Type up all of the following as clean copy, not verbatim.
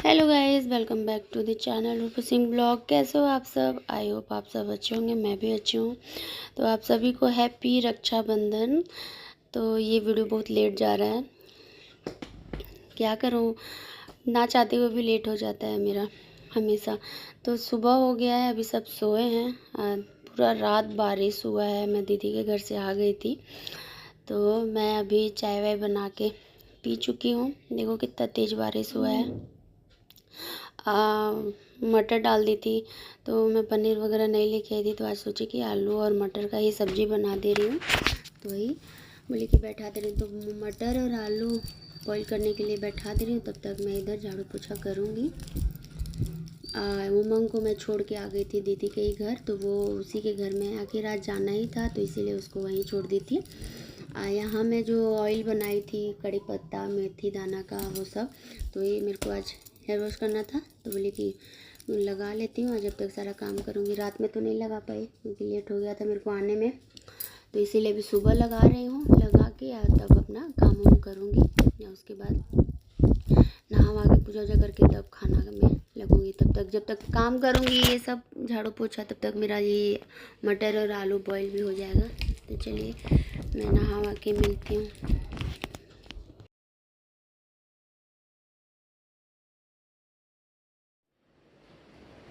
Hello guys, welcome back to the channel Rupa Singh blog. कैसे हो आप सब? आई होप आप सब अच्छे होंगे, मैं भी अच्छी हूँ। तो आप सभी को हैप्पी रक्षाबंधन। तो ये वीडियो बहुत लेट जा रहा है, क्या करूँ, ना चाहते हुए भी लेट हो जाता है मेरा हमेशा। तो सुबह हो गया है, अभी सब सोए हैं। पूरा रात बारिश हुआ है। मैं दीदी के घर से आ गई थी, तो मैं अभी चाय वाय बना के पी चुकी हूँ। देखो कितना तेज़ बारिश हुआ है। मटर डाल दी थी, तो मैं पनीर वगैरह नहीं लेके आई थी, तो आज सोची कि आलू और मटर का ही सब्ज़ी बना दे रही हूँ। तो वही बोले कि बैठा दे रही हूँ, तो मटर और आलू बॉईल करने के लिए बैठा दे रही हूँ। तब तक मैं इधर झाड़ू पोछा करूँगी। उमंग को मैं छोड़ के आ गई थी दीदी के ही घर, तो वो उसी के घर में आखिर आज जाना ही था, तो इसीलिए उसको वहीं छोड़ दी थी। यहाँ मैं जो ऑयल बनाई थी, कड़ी पत्ता मेथी दाना का, वो सब, तो ये मेरे को आज हेयर वॉश करना था, तो बोली कि लगा लेती हूँ, जब तक सारा काम करूँगी। रात में तो नहीं लगा पाई क्योंकि लेट हो गया था मेरे को आने में, तो इसीलिए भी सुबह लगा रही हूँ। लगा के या तब अपना काम वाम करूँगी, या उसके बाद नहा वहा के पूजा वूजा करके तब खाना में लगूँगी। तब तक जब तक काम करूँगी ये सब झाड़ू पोछा, तब तक मेरा ये मटर और आलू बॉईल भी हो जाएगा। तो चलिए मैं नहा वहा के मिलती हूँ।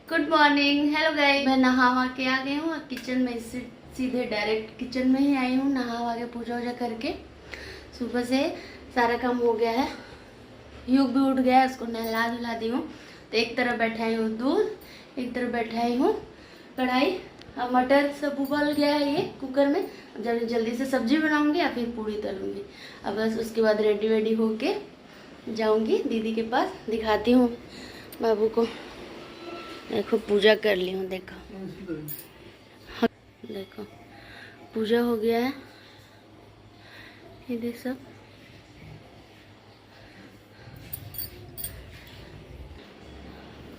Good morning, hello guys. मैं नहा वहा के आ गई हूँ और किचन में सीधे डायरेक्ट किचन में ही आई हूँ। नहा वहा के पूजा वूजा करके सुबह से सारा काम हो गया है। युग भी उठ गया है, उसको नहला धुला दी हूँ। तो एक तरफ बैठाई हूँ दूध, एक तरफ बैठाई हूँ कढ़ाई। अब मटर सब उबल गया है ये कुकर में। जब जल्दी से सब्जी बनाऊंगी या फिर पूड़ी तलूंगी। अब बस उसके बाद रेडी वेडी होके जाऊंगी दीदी के पास। दिखाती हूँ बाबू को। देखो पूजा कर ली हूँ, देखो देखो पूजा हो गया है, ये देख सब।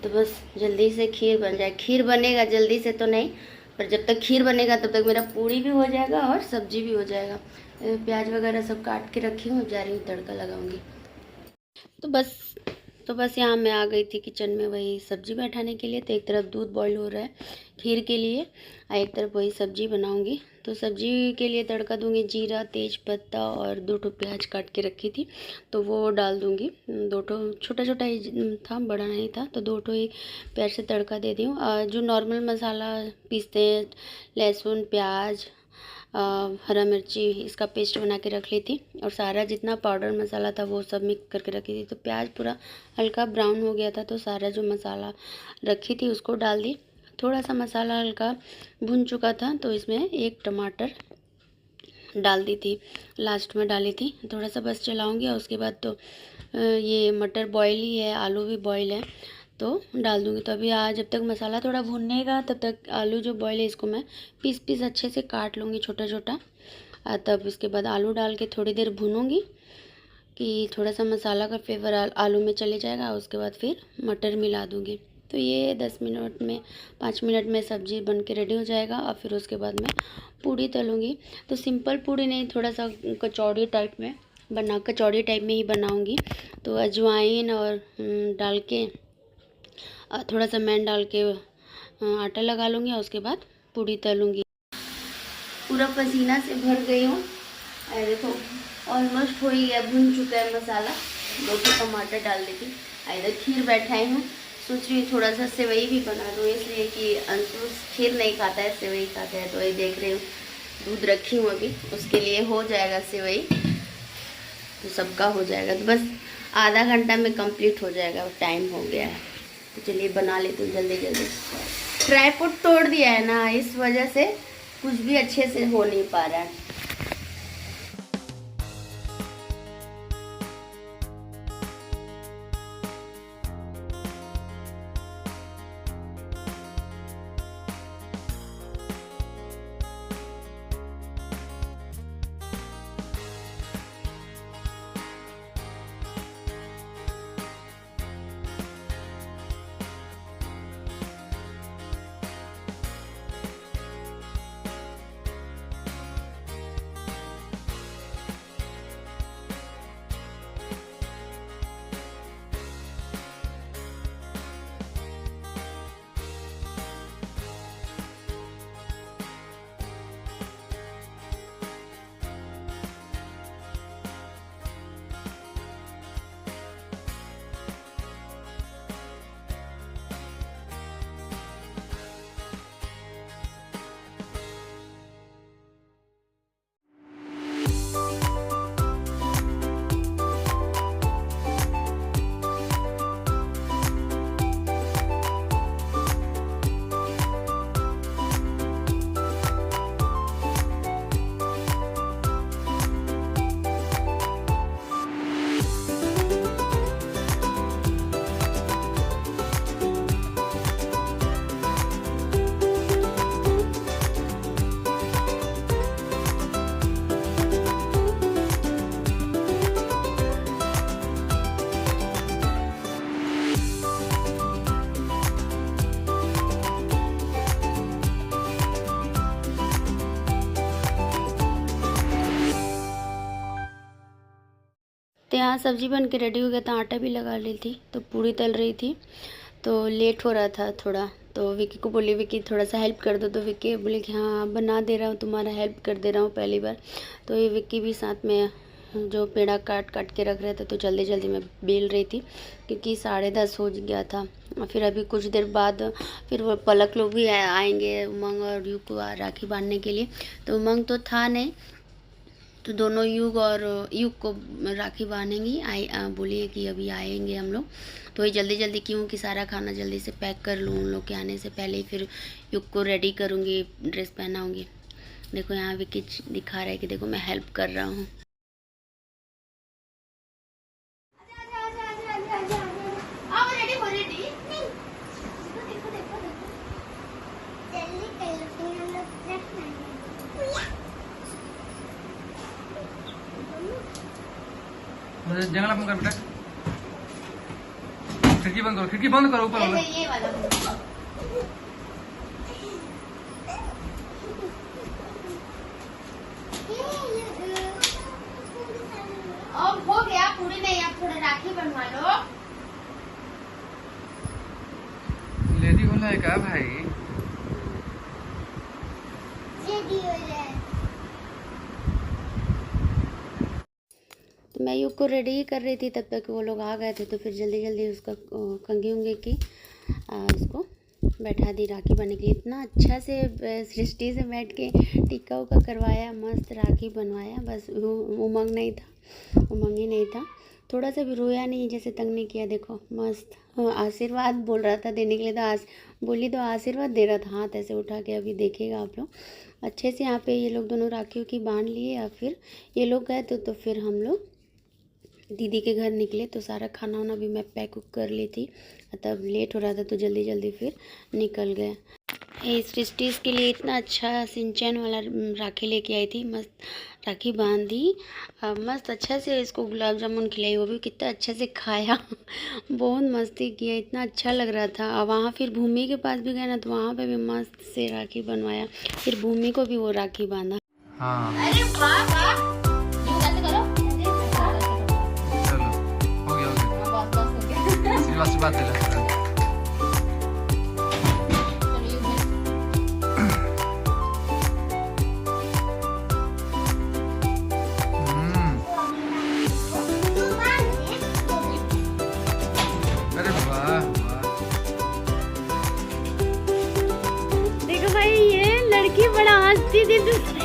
तो बस जल्दी से खीर बन जाए। खीर बनेगा जल्दी से तो नहीं, पर जब तक खीर बनेगा तब तक मेरा पूड़ी भी हो जाएगा और सब्जी भी हो जाएगा। प्याज वगैरह सब काट के रखी हूँ, जा रही हूँ तड़का लगाऊंगी। तो बस यहाँ मैं आ गई थी किचन में वही सब्जी बैठाने के लिए। तो एक तरफ दूध बॉईल हो रहा है खीर के लिए, और एक तरफ वही सब्जी बनाऊंगी। तो सब्जी के लिए तड़का दूंगी, जीरा तेज पत्ता और 2 ठो प्याज काट के रखी थी, तो वो डाल दूंगी। 2 ठो छोटा छोटा ही था, बड़ा नहीं था, तो 2 ठो ही प्याज से तड़का दे दी हूँ। जो नॉर्मल मसाला पीसते हैं, लहसुन प्याज हरा मिर्ची, इसका पेस्ट बना के रख ली थी, और सारा जितना पाउडर मसाला था वो सब मिक्स करके रखी थी। तो प्याज पूरा हल्का ब्राउन हो गया था, तो सारा जो मसाला रखी थी उसको डाल दी। थोड़ा सा मसाला हल्का भुन चुका था, तो इसमें एक टमाटर डाल दी थी, लास्ट में डाली थी। थोड़ा सा बस चलाऊंगी, और उसके बाद तो ये मटर बॉयल ही है, आलू भी बॉयल है, तो डाल दूँगी। तो अभी जब तक मसाला थोड़ा भुनेगा तब तक आलू जो बॉयल है इसको मैं पीस पीस अच्छे से काट लूँगी छोटा छोटा। तब इसके बाद आलू डाल के थोड़ी देर भूनूँगी कि थोड़ा सा मसाला का फ्लेवर आलू में चले जाएगा। उसके बाद फिर मटर मिला दूँगी। तो ये 10 मिनट में 5 मिनट में सब्ज़ी बन के रेडी हो जाएगा, और फिर उसके बाद मैं पूड़ी तलूँगी। तो सिंपल पूड़ी नहीं, थोड़ा सा कचौड़ी टाइप में ही बनाऊँगी। तो अजवाइन और डाल के थोड़ा सा मैन डाल के आटा लगा लूँगी, और उसके बाद पूड़ी तलूँगी। पूरा पसीना से भर गई हूँ। देखो ऑलमोस्ट हो ही गया, भुन चुका है मसाला। 2 टमाटर डाल देती। इधर खीर बैठाई हूँ, सोच रही हूँ थोड़ा सा सेवई भी बना दूँ, इसलिए कि अंशु खीर नहीं खाता है, सेवई खाता है। तो वही देख रही हूँ, दूध रखी हूँ अभी, उसके लिए हो जाएगा सेवई, तो सबका हो जाएगा। तो बस आधा घंटा में कंप्लीट हो जाएगा, टाइम हो गया है। तो चलिए बना लेती हूँ जल्दी जल्दी। ट्राइपॉड तोड़ दिया है ना, इस वजह से कुछ भी अच्छे से हो नहीं पा रहा है। तो यहाँ सब्ज़ी बन के रेडी हो गया था, आटा भी लगा ली थी, तो पूड़ी तल रही थी, तो लेट हो रहा था थोड़ा। तो विक्की को बोली विक्की थोड़ा सा हेल्प कर दो, तो विक्की बोले कि हाँ बना दे रहा हूँ, तुम्हारा हेल्प कर दे रहा हूँ पहली बार। तो ये विक्की भी साथ में जो पेड़ा काट काट के रख रहे थे, तो जल्दी जल्दी मैं बेल रही थी क्योंकि 10:30 हो गया था। फिर अभी कुछ देर बाद फिर वो पलक लोग भी आएंगे, उमंग और युग को राखी बांधने के लिए। तो उमंग तो था नहीं, तो दोनों युग और युग को राखी बांधेंगी। बोली है कि अभी आएंगे हम लोग, तो ये जल्दी जल्दी क्यों कि सारा खाना जल्दी से पैक कर लूँ उन लोग के आने से पहले ही। फिर युग को रेडी करूँगी, ड्रेस पहनाऊँगी। देखो यहाँ विक्की दिखा रहा है कि देखो मैं हेल्प कर रहा हूँ। जंगला बंद कर बेटा, खिड़की बंद करो, खिड़की बंद करो ऊपर वाला। ये वाला अब हो गया, पूरी नहीं, आप थोड़ा राखी बनवा लो। लेडी होला है क्या भाई? तो मैं युग को रेडी ही कर रही थी, तब तक वो लोग आ गए थे। तो फिर जल्दी जल्दी उसका कंघी उंगी की उसको बैठा दी राखी बनने के लिए। इतना अच्छा से सृष्टि से बैठ के टिक्का उक्का करवाया, मस्त राखी बनवाया। बस उमंग नहीं था, उमंग ही नहीं था, थोड़ा सा भी रोया नहीं, जैसे तंग नहीं किया। देखो मस्त आशीर्वाद बोल रहा था देने के लिए, तो बोली तो आशीर्वाद दे रहा था, हाथ ऐसे उठा के। अभी देखिएगा आप लोग अच्छे से। यहाँ पे ये लोग दोनों राखियों की बांध लिए, या फिर ये लोग गए तो फिर हम लोग दीदी के घर निकले। तो सारा खाना वाना भी मैं पैक कर ली थी, तब लेट हो रहा था तो जल्दी जल्दी फिर निकल गए। ये सृष्टि के लिए इतना अच्छा सिंचन वाला राखी लेके आई थी, मस्त राखी बांधी, मस्त अच्छा से इसको गुलाब जामुन खिलाई, वो भी कितना अच्छे से खाया बहुत मस्ती किया, इतना अच्छा लग रहा था। और वहाँ फिर भूमि के पास भी गए ना, तो वहाँ पे भी मस्त से राखी बनवाया, फिर भूमि को भी वो राखी बांधा। हाँ अरे वाह वाह, बात है। अरे वाह, देखो भाई ये लड़की बड़ा हंसती थी दूसरे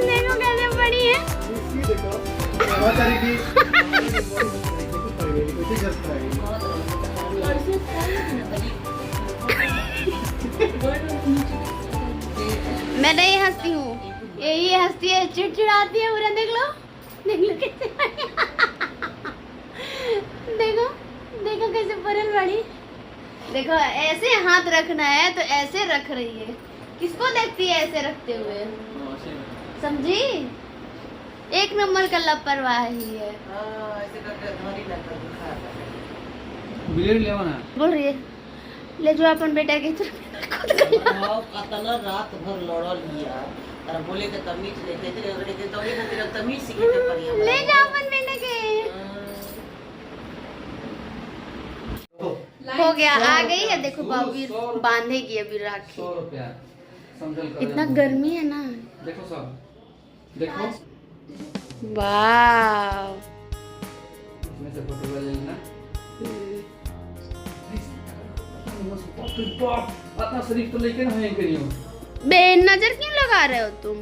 देखो कैसे बड़ी है। मैं नहीं हंसती हूँ, यही हंसती है, चिड़चिड़ाती है पूरा। देख लो कैसे देखो देखो कैसे परल बड़ी। देखो ऐसे हाथ रखना है तो ऐसे रख रही है, किसको देखती है ऐसे रखते हुए, समझी? एक नंबर का लापरवाही है। बोल रही है ले जो अपन बेटा के रात भर लड़ल हिया तारा बोले के तमीज लेके तेरे अगले के तोरे के तेरे तमीज सीखे के परिया ले जा अपन बेटा के। हो गया, आ गई है। देखो बाबू बांधेगी अभी राखी। 100 रुपया समझल कर। इतना गर्मी है ना, देखो सब देखो। वाह इसमें से फोटो ले लेना। अपना शरीफ तो लेके ना है करियो। बे नजर क्यों लगा रहे हो तुम?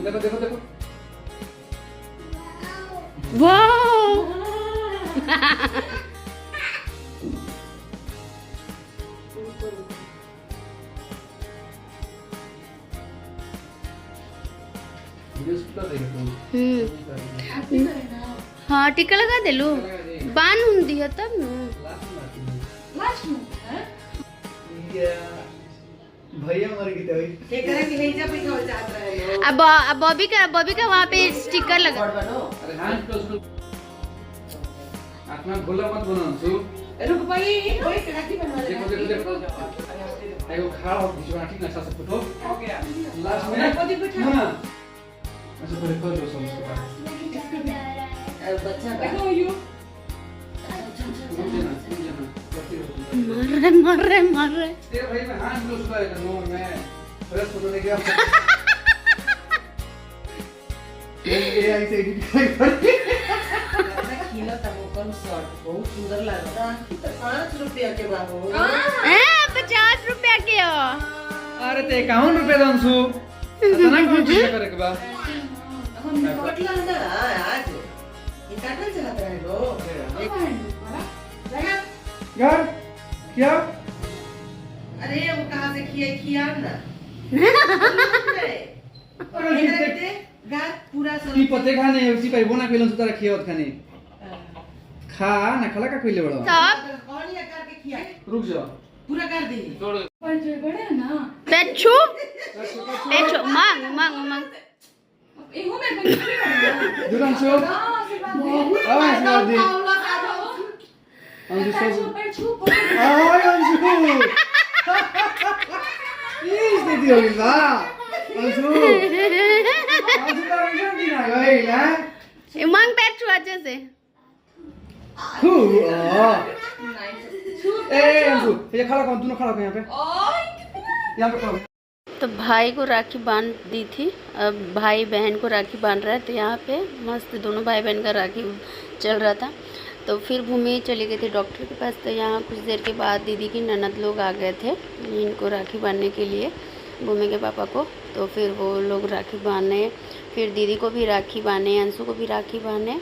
देखो देखो देखो वाह हाँ टीका लगा दे लो, बान हुंदी है तब नु। भैया मर गई तो केकरा के भेजा पे खाओ चाहत रहे लोग अब बॉबी का वहाँ पे स्टिकर लगा। बड़ बनो अरे हाँ तो उसको आत्मा भूला मत बनाओ रुक भाई कोई कड़ाकी बनवा ले देखो देखो देखो एगो खड़ा हो बीच ठीक ना ऐसा से फोटो हो गया लास्ट में को दी बैठा हां अच्छा पहले कर दो सब उसके बाद बच्चा का रुक जाना मार रहे तेरे भाई मैं हाथ में उसका है नो मैं फ्रेश फोटो लेके आ ये आई से एडिट कर खिला था वो कम शॉट बहुत सुंदर लगता तो 5 रुपया के बाबू 50 रुपया के हो। अरे ते 51 रुपए दंसु तना कौन चीज करे के बा हम निकटला ना आज ये काटल चला रहे लो यार क्या अरे वो कहां से खिया ना गात पूरा सब की पते खाने उसी पर बोना कइलन सुता रखियत खाने खा ना खला का कइले बड़ो सब कौन या करके खिया रुक जा पूरा कर दे पेचू मांग दुरान छो आवाज मार दे अंजू आय अंजू इस दे दियो बा अंजू का रीजन भी ना गई ना मांग पेचू अच्छे से। हु ए अंजू ये खड़ा कौन तू खड़ा यहाँ पे खड़ा तो भाई को राखी बांध दी थी, अब भाई बहन को राखी बांध रहा है। तो यहाँ पे मस्त दोनों भाई बहन का राखी चल रहा था। तो फिर भूमि चली गई थी डॉक्टर के पास। तो यहाँ कुछ देर के बाद दीदी की ननद लोग आ गए थे इनको राखी बांधने के लिए, भूमि के पापा को। तो फिर वो लोग राखी बांधे, फिर दीदी को भी राखी बांधे, अंशु को भी राखी बांधे।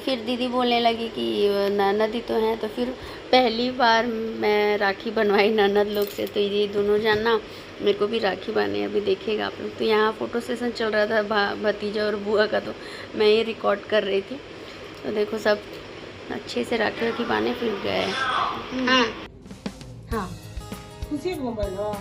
फिर दीदी बोलने लगी कि ननद ही तो हैं। तो फिर पहली बार मैं राखी बनवाई ननद लोग से। तो ये दोनों जानना मेरे को भी राखी बांधे, अभी देखेगा आप लोग। तो यहाँ फ़ोटो सेशन चल रहा था भतीजा और बुआ का, तो मैं ये रिकॉर्ड कर रही थी। तो देखो सब अच्छे से राखी बांधे फिर गए। हाँ खुशी को मोबाइल हो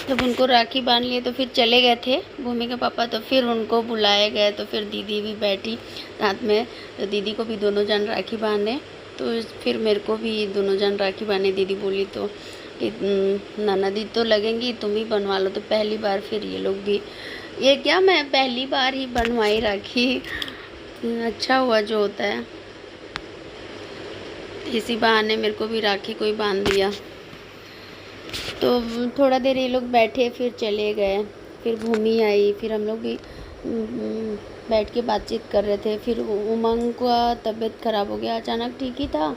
जब उनको राखी बांध लिए तो फिर चले गए थे भूमि के पापा। तो फिर उनको बुलाए गए, तो फिर दीदी भी बैठी साथ में। तो दीदी को भी दोनों जन राखी बांधे। तो फिर मेरे को भी दोनों जन राखी बांधे। दीदी बोली तो कि ननदी तो लगेंगी, तुम ही बनवा लो। तो पहली बार फिर ये लोग भी, ये क्या मैं पहली बार ही बनवाई राखी। अच्छा हुआ जो होता है। इसी बहाने मेरे को भी राखी कोई बांध दिया। तो थोड़ा देर ये लोग बैठे फिर चले गए। फिर भूमि आई, फिर हम लोग भी बैठ के बातचीत कर रहे थे। फिर उमंग का तबीयत ख़राब हो गया अचानक, ठीक ही था।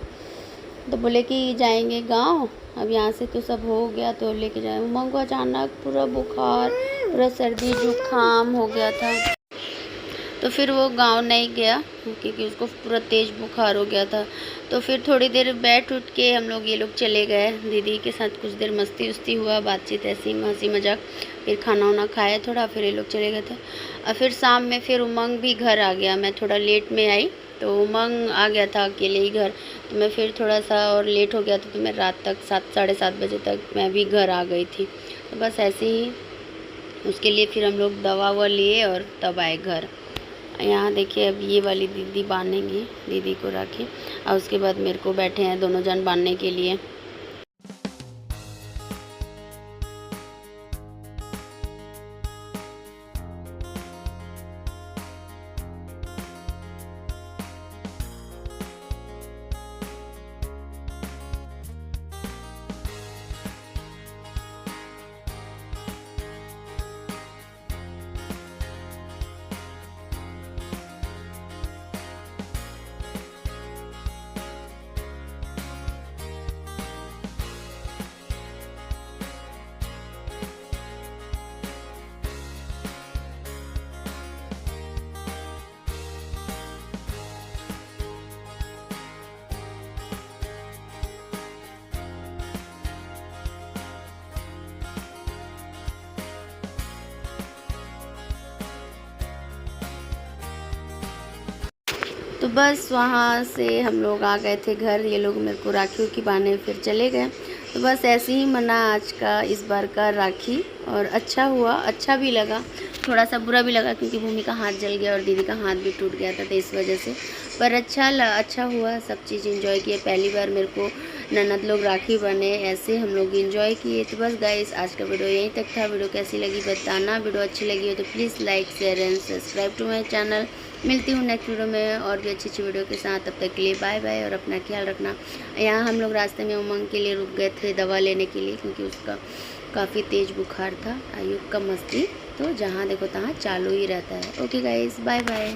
तो बोले कि जाएंगे गांव, अब यहाँ से तो सब हो गया तो लेके जाए। उमंग को अचानक पूरा बुखार, पूरा सर्दी जुकाम हो गया था। तो फिर वो गांव नहीं गया क्योंकि उसको पूरा तेज़ बुखार हो गया था। तो फिर थोड़ी देर बैठ उठ के हम लोग ये लोग चले गए। दीदी के साथ कुछ देर मस्ती उस्ती हुआ, बातचीत ऐसी हंसी मजाक। फिर खाना वाना खाया थोड़ा, फिर ये लोग चले गए थे। और फिर शाम में फिर उमंग भी घर आ गया। मैं थोड़ा लेट में आई तो उमंग आ गया था अकेले ही घर। तो मैं फिर थोड़ा सा और लेट हो गया था। तो मैं रात तक 7 साढ़े 7 बजे तक मैं भी घर आ गई थी। तो बस ऐसे ही उसके लिए फिर हम लोग दवा ववा लिए और तब आए घर। यहाँ देखिए अब ये वाली दीदी बांधेंगी दीदी को राखी, और उसके बाद मेरे को बैठे हैं दोनों जन बांधने के लिए। तो बस वहाँ से हम लोग आ गए थे घर। ये लोग मेरे को राखी की बांधने फिर चले गए। तो बस ऐसे ही मना आज का इस बार का राखी, और अच्छा हुआ, अच्छा भी लगा, थोड़ा सा बुरा भी लगा क्योंकि भूमि का हाथ जल गया और दीदी का हाथ भी टूट गया था, तो इस वजह से। पर अच्छा हुआ, सब चीज़ एंजॉय किए। पहली बार मेरे को ननद लोग राखी बने, ऐसे हम लोग एंजॉय किए। तो बस गाइस, आज का वीडियो यहीं तक था। वीडियो कैसी लगी बताना। वीडियो अच्छी लगी हो तो please like, share and subscribe to my channel. मिलती हूँ नेक्स्ट वीडियो में और भी अच्छी वीडियो के साथ। तब तक के लिए बाय बाय और अपना ख्याल रखना। यहाँ हम लोग रास्ते में उमंग के लिए रुक गए थे दवा लेने के लिए, क्योंकि उसका काफ़ी तेज़ बुखार था। आयुब का मस्ती तो जहाँ देखो तहाँ चालू ही रहता है। Okay guys, bye bye.